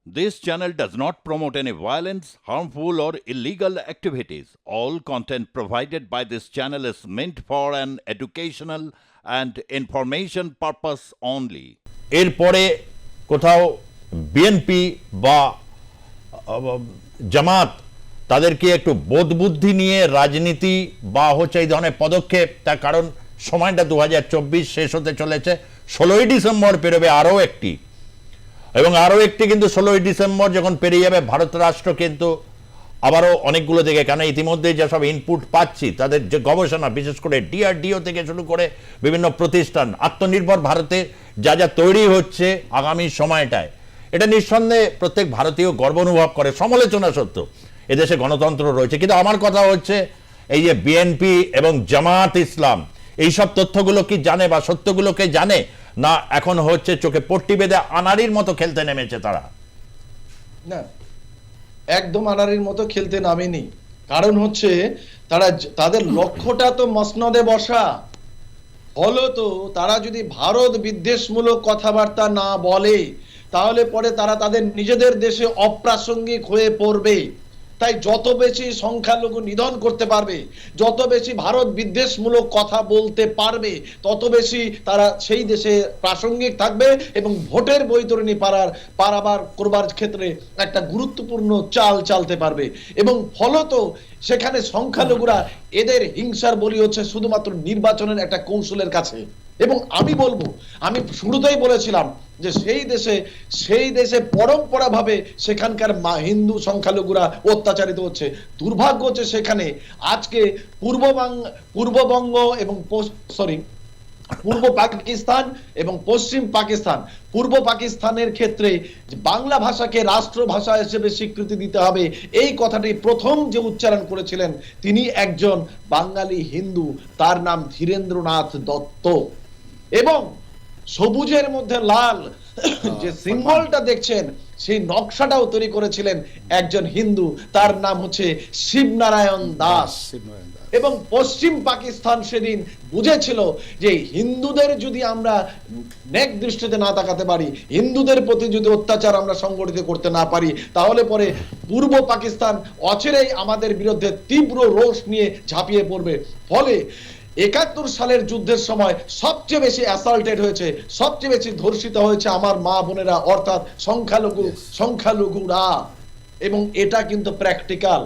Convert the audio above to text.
This channel does not promote any violence, harmful, or illegal activities. All content provided by this channel is meant for an educational and information purpose only. এরপরে কোথাও BNP বা জামাত তাদেরকে একটু বোধ বুদ্ধি নিয়ে রাজনীতি বা হচ্ছে এই ধরনের পদক্ষেপ, তার কারণ সময়টা 2024 শেষ হতে চলেছে। 16ই ডিসেম্বর পেরোবে আরও একটি, এবং আরও একটি কিন্তু 16ই ডিসেম্বর যখন পেরিয়ে যাবে, ভারত রাষ্ট্র কিন্তু আবারও অনেকগুলো থেকে, কেন ইতিমধ্যেই যেসব ইনপুট পাচ্ছি তাদের যে গবেষণা, বিশেষ করে ডিআরডিও থেকে শুরু করে বিভিন্ন প্রতিষ্ঠান, আত্মনির্ভর ভারতে যা যা তৈরি হচ্ছে আগামী সময়টায়, এটা নিঃসন্দেহে প্রত্যেক ভারতীয় গর্ব অনুভব করে। সমালোচনা সত্য, এদেশে গণতন্ত্র রয়েছে, কিন্তু আমার কথা হচ্ছে এই যে বিএনপি এবং জামাত ইসলাম এইসব তথ্যগুলো কি জানে বা সত্যগুলোকে জানে, না এখন হচ্ছে চোখে পট্টি বেঁধে আনাড়ির মতো খেলতে নেমেছে তারা? না, একদম আনাড়ির মতো খেলতে নামেনি। কারণ হচ্ছে তাদের লক্ষ্যটা তো মসনদে বসা। ফলত তারা যদি ভারত বিদ্বেষমূলক কথাবার্তা না বলে, তাহলে পরে তারা তাদের নিজেদের দেশে অপ্রাসঙ্গিক হয়ে পড়বে। তাই যত বেশি সংখ্যালঘু নিধন করতে পারবে, যত বেশি ভারত বিদ্বেষমূলক কথা বলতে পারবে, তত বেশি তারা সেই দেশে প্রাসঙ্গিক থাকবে এবং ভোটের বৈতরণী পারাবার করবার ক্ষেত্রে একটা গুরুত্বপূর্ণ চাল চালতে পারবে। এবং ফলত সেখানে সংখ্যালঘুরা এদের হিংসার বলি হচ্ছে শুধুমাত্র নির্বাচনের একটা কৌশলের কাছে। এবং আমি বলবো, আমি শুরুতেই বলেছিলাম যে সেই দেশে পরম্পরা ভাবে সেখানকার হিন্দু সংখ্যালঘুরা অত্যাচারিত হচ্ছে। দুর্ভাগ্য হচ্ছে সেখানে আজকে পূর্ব পাকিস্তান এবং পশ্চিম পাকিস্তান, পূর্ব পাকিস্তানের ক্ষেত্রে বাংলা ভাষাকে রাষ্ট্রভাষা হিসেবে স্বীকৃতি দিতে হবে, এই কথাটি প্রথম যে উচ্চারণ করেছিলেন তিনি একজন বাঙালি হিন্দু, তার নাম ধীরেন্দ্রনাথ দত্ত। এবং সবুজের মধ্যে লাল যে সিম্বলটা দেখছেন, সেই নকশাটাও তৈরি করেছিলেন একজন হিন্দু, তার নাম হচ্ছে শিবনারায়ণ দাস। এবং পশ্চিম পাকিস্তান সেদিন বুঝেছিল যে হিন্দুদের যদি আমরা নেক দৃষ্টিতে না তাকাতে পারি, হিন্দুদের প্রতি যদি অত্যাচার আমরা সংগঠিত করতে না পারি, তাহলে পরে পূর্ব পাকিস্তান অচিরেই আমাদের বিরুদ্ধে তীব্র রোষ নিয়ে ঝাঁপিয়ে পড়বে। ফলে 71 সালের যুদ্ধের সময় সবচেয়ে বেশি অ্যাসাল্টেড হয়েছে, সবচেয়ে বেশি ধর্ষিত হয়েছে আমার মা বোনেরা, অর্থাৎ সংখ্যালঘুরা। এবং এটা কিন্তু প্র্যাকটিক্যাল।